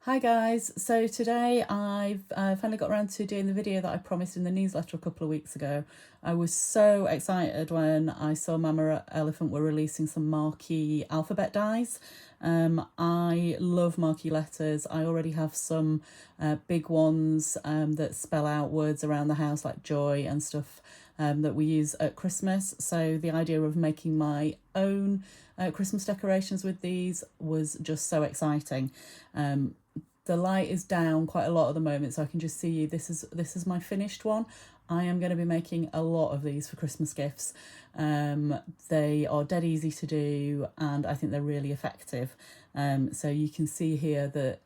Hi guys, so today I've finally got around to doing the video that I promised in the newsletter a couple of weeks ago. I was so excited when I saw Mama Elephant were releasing some Marquee Alphabet dies. I love marquee letters. I already have some big ones that spell out words around the house like joy and stuff that we use at Christmas. So the idea of making my own Christmas decorations with these was just so exciting. The light is down quite a lot at the moment, so I can just see you. This is my finished one. I am going to be making a lot of these for Christmas gifts. They are dead easy to do, and I think they're really effective. So you can see here that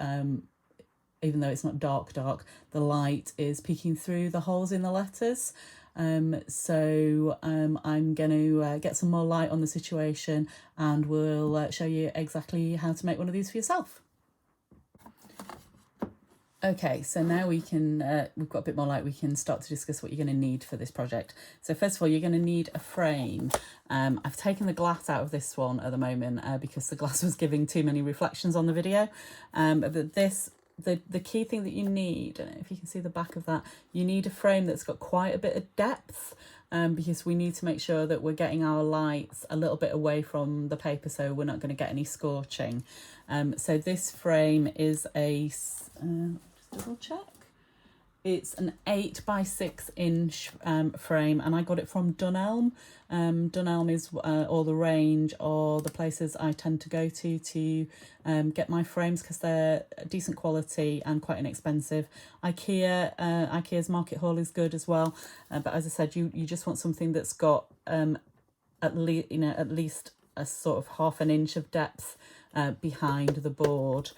even though it's not dark, the light is peeking through the holes in the letters. I'm going to get some more light on the situation, and we'll show you exactly how to make one of these for yourself. Okay, so now we can, we've got a bit more light, we can start to discuss what you're going to need for this project. So first of all, you're going to need a frame. I've taken the glass out of this one at the moment because the glass was giving too many reflections on the video. But the key thing that you need, and if you can see the back of that, you need a frame that's got quite a bit of depth. Because we need to make sure that we're getting our lights a little bit away from the paper so we're not going to get any scorching. So this frame is a, double check. It's an 8 by 6 inch frame, and I got it from Dunelm. Dunelm is all the range or the places I tend to go to get my frames because they're decent quality and quite inexpensive. IKEA's Market Hall is good as well, but as I said, you just want something that's got at least a sort of half an inch of depth behind the board,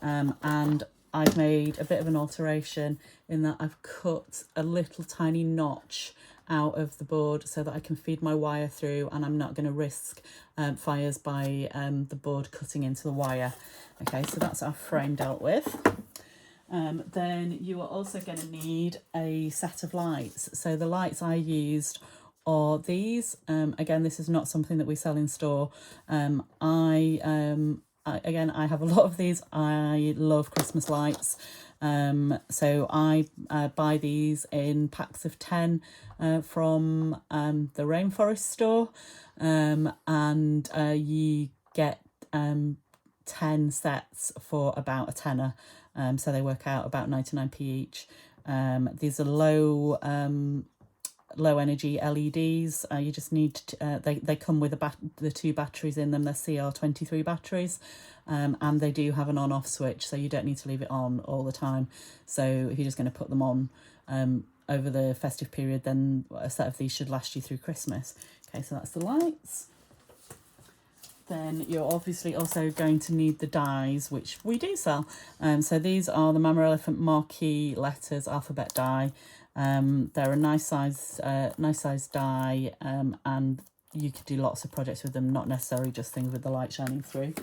and I've made a bit of an alteration in that I've cut a little tiny notch out of the board so that I can feed my wire through, and I'm not going to risk fires by the board cutting into the wire. Okay, so that's our frame dealt with. Then you are also going to need a set of lights. So the lights I used are these. Again, this is not something that we sell in store. Again, I have a lot of these. I love Christmas lights. So I buy these in packs of 10 from the Rainforest store. And you get 10 sets for about a tenner. So they work out about 99p each. These are low energy LEDs. You just need to, they come with the 2 batteries in them. They're CR23 batteries, and they do have an on-off switch, so you don't need to leave it on all the time. So if you're just going to put them on over the festive period, then a set of these should last you through Christmas. Okay, so that's the lights. Then you're obviously also going to need the dies, which we do sell. So these are the Mama Elephant Marquee Letters Alphabet Die. They're a nice size die, and you could do lots of projects with them, not necessarily just things with the light shining through.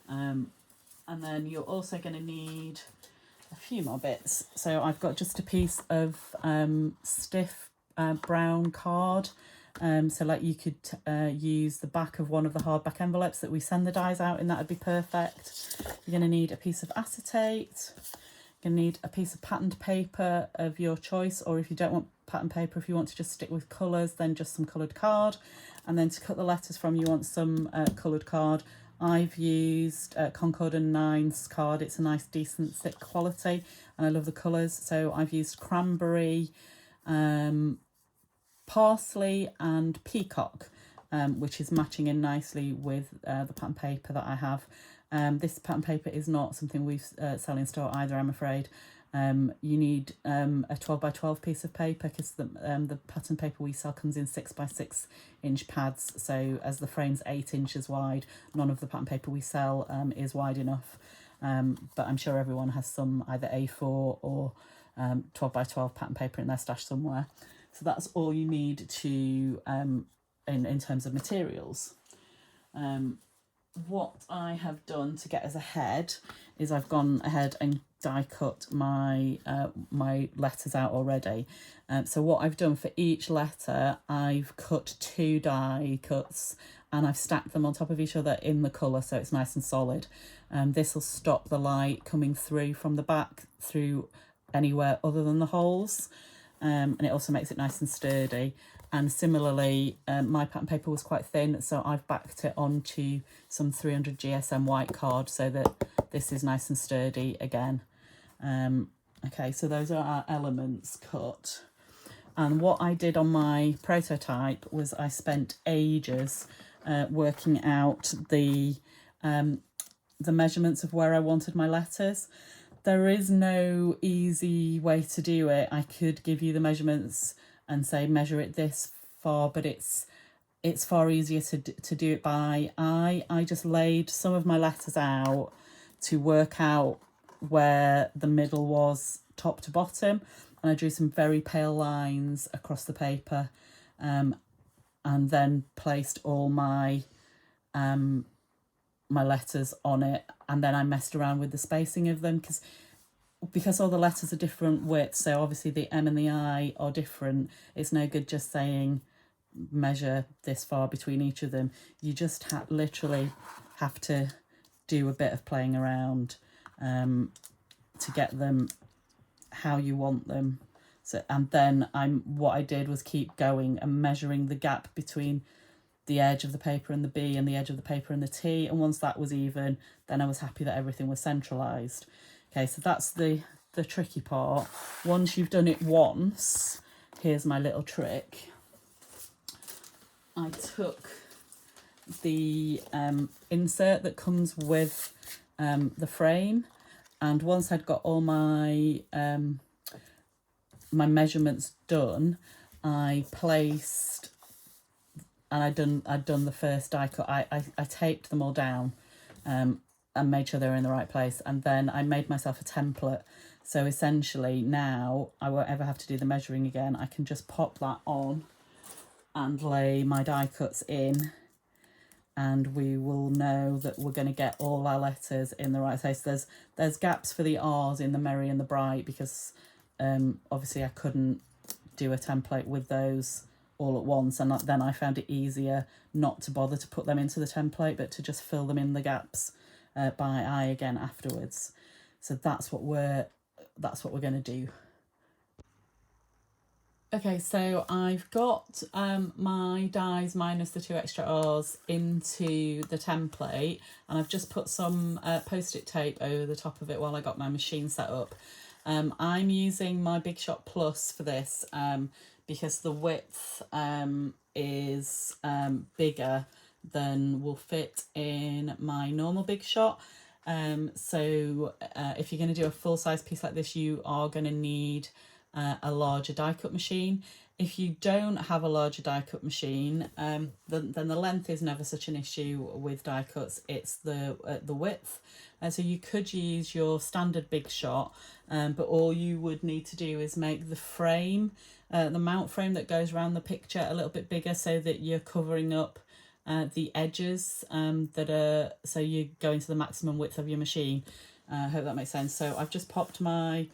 And then you're also going to need a few more bits. So I've got just a piece of stiff brown card. So like you could use the back of one of the hardback envelopes that we send the dies out in, that would be perfect. You're going to need a piece of acetate. You're going to need a piece of patterned paper of your choice, or if you don't want patterned paper, if you want to just stick with colours, then just some coloured card. And then to cut the letters from, you want some coloured card. I've used Concord and Nines card. It's a nice, decent, thick quality, and I love the colours. So I've used cranberry, parsley and peacock, which is matching in nicely with the pattern paper that I have. This pattern paper is not something we sell in store either, I'm afraid. You need a 12 by 12 piece of paper because the pattern paper we sell comes in 6 by 6 inch pads. So as the frame's 8 inches wide, none of the pattern paper we sell is wide enough. But I'm sure everyone has some either A4 or 12 by 12 pattern paper in their stash somewhere. So that's all you need to in terms of materials. what I have done to get us ahead is I've gone ahead and die cut my my letters out already. So what I've done for each letter, I've cut 2 die cuts and I've stacked them on top of each other in the colour so it's nice and solid. This will stop the light coming through from the back through anywhere other than the holes, and it also makes it nice and sturdy. And similarly, my pattern paper was quite thin, so I've backed it onto some 300 GSM white card so that this is nice and sturdy again. Okay, so those are our elements cut. And what I did on my prototype was I spent ages working out the measurements of where I wanted my letters. There is no easy way to do it. I could give you the measurements and say measure it this far, but it's far easier to do it by eye. I just laid some of my letters out to work out where the middle was top to bottom, and I drew some very pale lines across the paper, and then placed all my my letters on it, and then I messed around with the spacing of them because all the letters are different widths, so obviously the M and the I are different. It's no good just saying measure this far between each of them. You just literally have to do a bit of playing around to get them how you want them. So, and then what I did was keep going and measuring the gap between the edge of the paper and the B and the edge of the paper and the T, and once that was even, then I was happy that everything was centralised. Okay, so that's the tricky part. Once you've done it once, here's my little trick. I took the insert that comes with the frame, and once I'd got all my my measurements done, I placed, and I'd done the first die cut. I taped them all down and made sure they were in the right place, and then I made myself a template. So essentially now I won't ever have to do the measuring again. I can just pop that on and lay my die cuts in, and we will know that we're going to get all our letters in the right place. There's gaps for the R's in the merry and the bright because obviously I couldn't do a template with those all at once, and then I found it easier not to bother to put them into the template but to just fill them in the gaps by eye again afterwards. So that's what we're going to do. Okay, so I've got my dies minus the 2 extra R's into the template, and I've just put some post-it tape over the top of it while I got my machine set up. I'm using my Big Shot Plus for this because the width is bigger than will fit in my normal Big Shot. So if you're going to do a full-size piece like this, you are going to need a larger die cut machine. If you don't have a larger die cut machine, then the length is never such an issue with die cuts. It's the width. So you could use your standard Big Shot, but all you would need to do is make the frame, the mount frame that goes around the picture, a little bit bigger so that you're covering up the edges that are, so you go into the maximum width of your machine. I hope that makes sense. So I've just popped my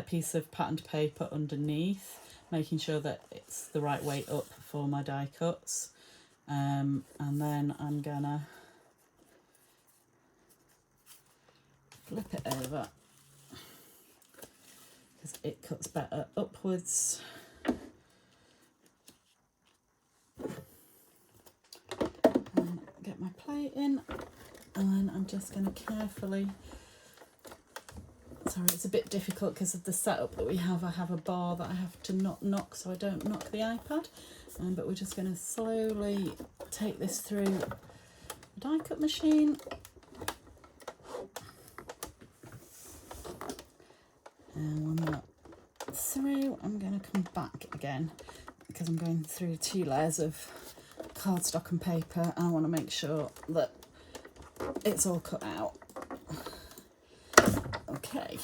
piece of patterned paper underneath, making sure that it's the right way up for my die cuts, and then I'm gonna flip it over because it cuts better upwards. And get my plate in, and then I'm just going to carefully, sorry, it's a bit difficult because of the setup that we have. I have a bar that I have to not knock so I don't knock the iPad, but we're just going to slowly take this through the die cut machine. And when we're through, I'm going to come back again because I'm going through 2 layers of cardstock and paper. I want to make sure that it's all cut out. Okay.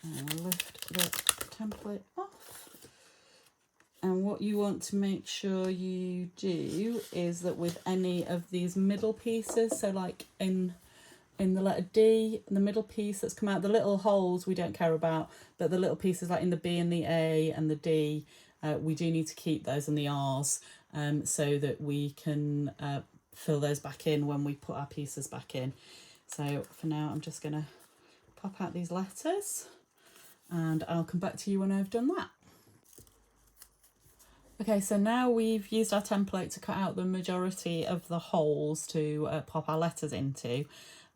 And I'll lift the template off. what you want to make sure you do is that with any of these middle pieces, so like in the letter D, the middle piece that's come out, the little holes we don't care about, but the little pieces like in the B and the A and the D, we do need to keep those, and the R's, so that we can fill those back in when we put our pieces back in. So for now, I'm just going to pop out these letters and I'll come back to you when I've done that. Okay, so now we've used our template to cut out the majority of the holes to pop our letters into.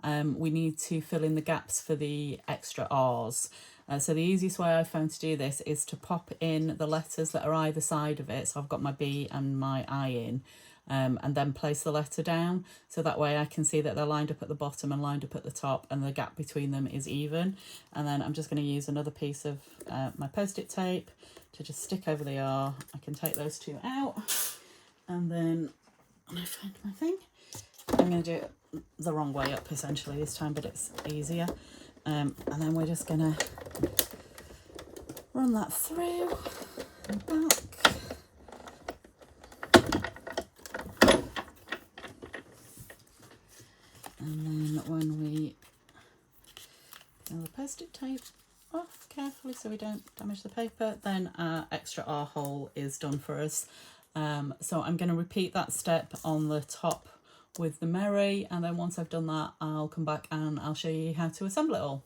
We need to fill in the gaps for the extra R's. So the easiest way I found to do this is to pop in the letters that are either side of it. So I've got my B and my I in, and then place the letter down. So that way I can see that they're lined up at the bottom and lined up at the top, and the gap between them is even. And then I'm just going to use another piece of my post-it tape to just stick over the R. I can take those two out, and then when I find my thing, I'm going to do it the wrong way up essentially this time, but it's easier. And then we're just going to run that through and back. And then when we peel the post-it tape off carefully so we don't damage the paper, then our extra R hole is done for us. So I'm going to repeat that step on the top with the Merry, and then once I've done that, I'll come back and I'll show you how to assemble it all.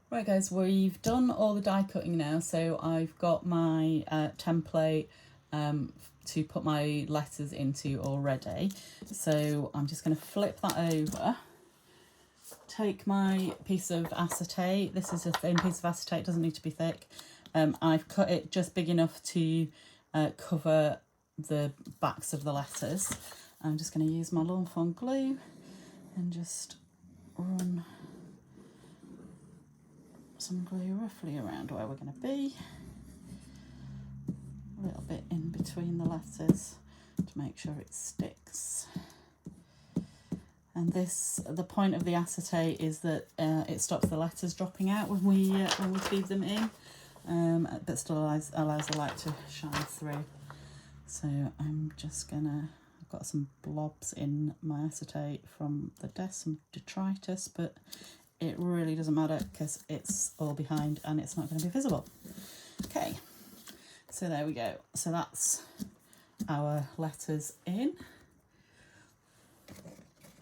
Right guys, we've done all the die cutting now, so I've got my template to put my letters into already. So I'm just going to flip that over, take my piece of acetate. This is a thin piece of acetate, it doesn't need to be thick. I've cut it just big enough to cover the backs of the letters. I'm just going to use my Lawn Fawn glue and just run some glue roughly around where we're going to be, a little bit in between the letters to make sure it sticks. And this, the point of the acetate is that it stops the letters dropping out when we feed them in, but still allows the light to shine through. So I'm just gonna, I've got some blobs in my acetate from the desk, some detritus, but it really doesn't matter because it's all behind and it's not going to be visible. Okay, so there we go. So that's our letters in.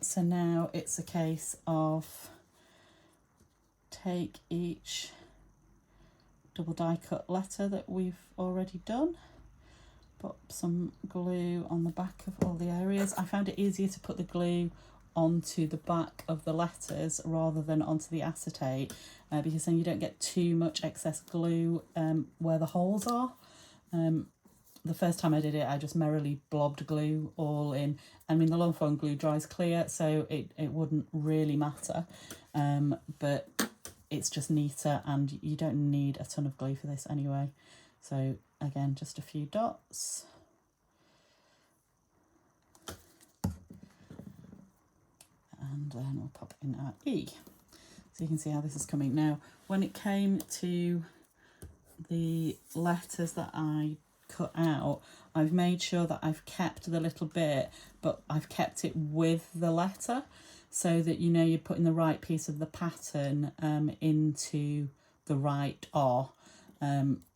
So now it's a case of take each double die cut letter that we've already done, put some glue on the back of all the areas. I found it easier to put the glue onto the back of the letters rather than onto the acetate, because then you don't get too much excess glue where the holes are. The first time I did it, I just merrily blobbed glue all in. I mean, the Lawn Fawn glue dries clear, so it wouldn't really matter, but it's just neater, and you don't need a ton of glue for this anyway. So again, just a few dots. And then we'll pop in our E. So you can see how this is coming. Now, when it came to the letters that I cut out, I've made sure that I've kept the little bit, but I've kept it with the letter so that you know you're putting the right piece of the pattern into the right R.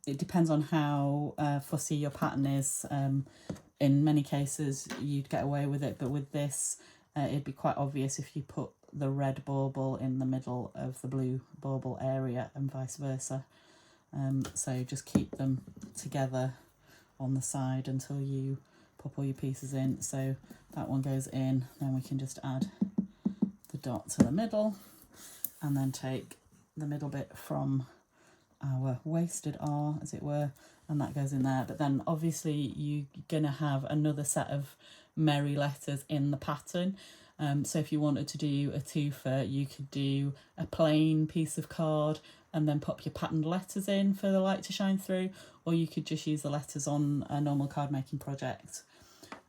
It depends on how fussy your pattern is. In many cases you'd get away with it, but with this it'd be quite obvious if you put the red bauble in the middle of the blue bauble area and vice versa. So just keep them together on the side until you pop all your pieces in. So that one goes in, then we can just add the dot to the middle and then take the middle bit from our wasted R, as it were, and that goes in there. But then obviously you're gonna have another set of merry letters in the pattern. So if you wanted to do a twofer, you could do a plain piece of card and then pop your patterned letters in for the light to shine through, or you could just use the letters on a normal card making project.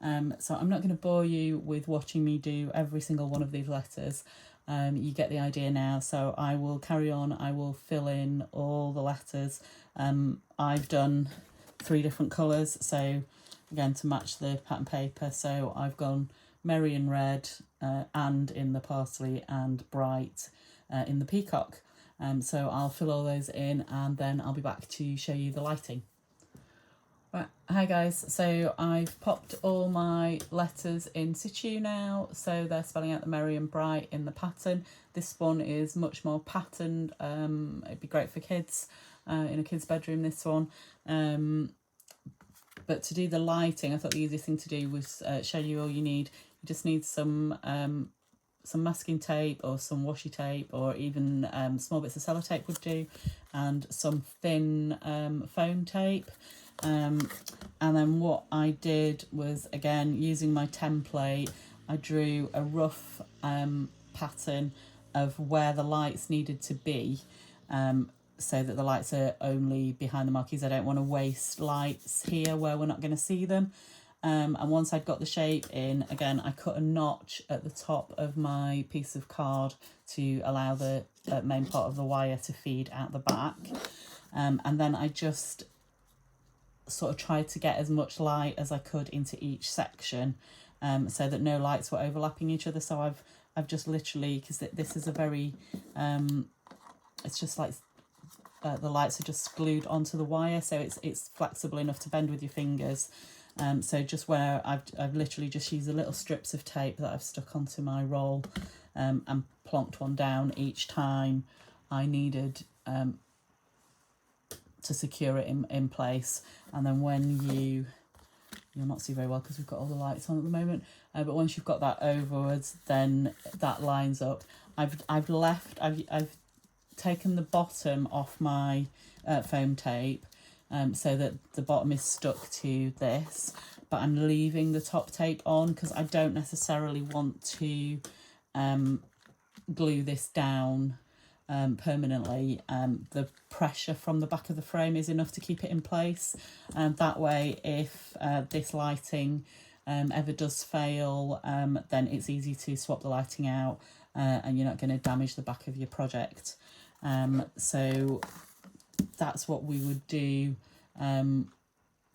So I'm not going to bore you with watching me do every single one of these letters. You get the idea now, so I will carry on. I will fill in all the letters. I've done 3 different colours, so again to match the pattern paper. So I've gone merry in red, and in the parsley, and bright in the peacock. So I'll fill all those in and then I'll be back to show you the lighting. Right, hi guys, so I've popped all my letters in situ now, so they're spelling out the merry and bright in the pattern. This one is much more patterned. It'd be great for kids, in a kid's bedroom, this one. But to do the lighting, I thought the easiest thing to do was show you all you need. You just need some masking tape or some washi tape, or even small bits of sellotape would do, and some thin foam tape. And then what I did was, again, using my template, I drew a rough pattern of where the lights needed to be, so that the lights are only behind the marquees. I don't want to waste lights here where we're not going to see them. And once I'd got the shape in, again, I cut a notch at the top of my piece of card to allow the main part of the wire to feed out the back. And then I just sort of tried to get as much light as I could into each section, so that no lights were overlapping each other. So I've just literally, because this is a very, it's just like the lights are just glued onto the wire, so it's flexible enough to bend with your fingers. So just where I've literally just used the little strips of tape that I've stuck onto my roll, and plonked one down each time I needed to secure it in place. And then when you'll not see very well because we've got all the lights on at the moment, but once you've got that overwards, then that lines up. I've taken the bottom off my foam tape, so that the bottom is stuck to this, but I'm leaving the top tape on because I don't necessarily want to glue this down permanently. The pressure from the back of the frame is enough to keep it in place, and that way if this lighting ever does fail, then it's easy to swap the lighting out, and you're not going to damage the back of your project. So that's what we would do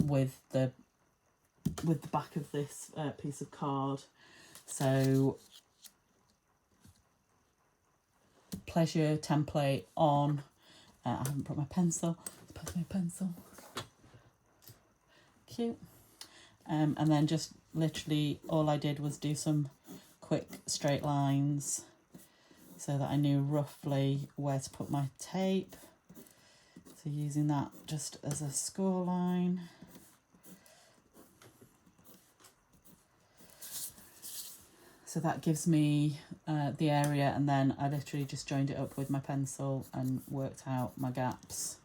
with the back of this piece of card. So pleasure template on. I haven't put my pencil. Let's put my pencil. Cute. And then just literally all I did was do some quick straight lines so that I knew roughly where to put my tape. So using that just as a score line. So that gives me the area, and then I literally just joined it up with my pencil and worked out my gaps.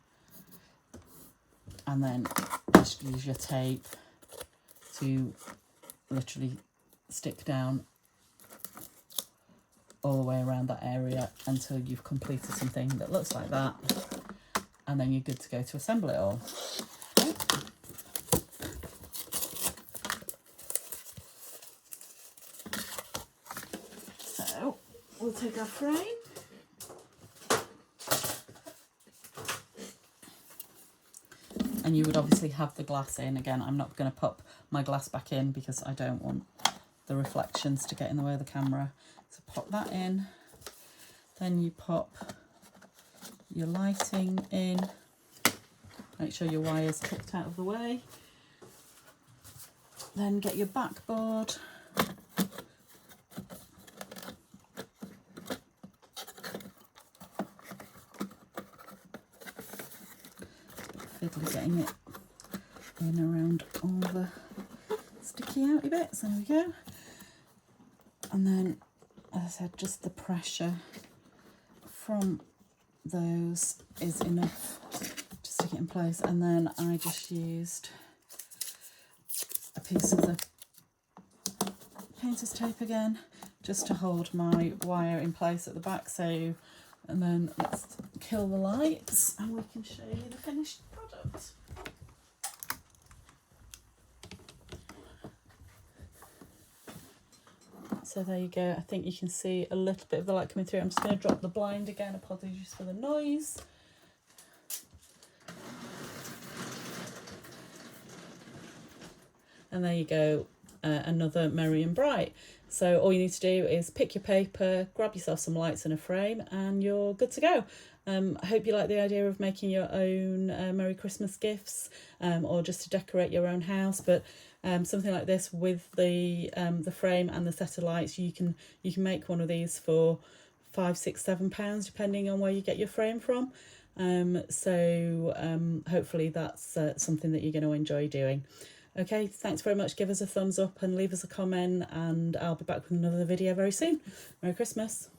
And then just use your tape to literally stick down all the way around that area until you've completed something that looks like that. And then you're good to go to assemble it all. So we'll take our frame. And you would obviously have the glass in. Again, I'm not going to pop my glass back in because I don't want the reflections to get in the way of the camera. So pop that in. Then you pop your lighting in. Make sure your wire's tucked out of the way. Then get your backboard. Fiddly getting it in around all the sticky outy bits. There we go. And then, as I said, just the pressure from those is enough to stick it in place. And then I just used a piece of the painter's tape again just to hold my wire in place at the back. So, and then let's kill the lights and we can show you the finished product. So there you go. I think you can see a little bit of the light coming through. I'm just going to drop the blind again. Apologies for the noise. And there you go, another Merry and Bright. So all you need to do is pick your paper, grab yourself some lights and a frame, and you're good to go. I hope you like the idea of making your own Merry Christmas gifts, or just to decorate your own house. But something like this with the frame and the set of lights, you can make one of these for £5, £6, £7, depending on where you get your frame from. So hopefully that's something that you're going to enjoy doing. Okay, thanks very much. Give us a thumbs up and leave us a comment, and I'll be back with another video very soon. Merry Christmas.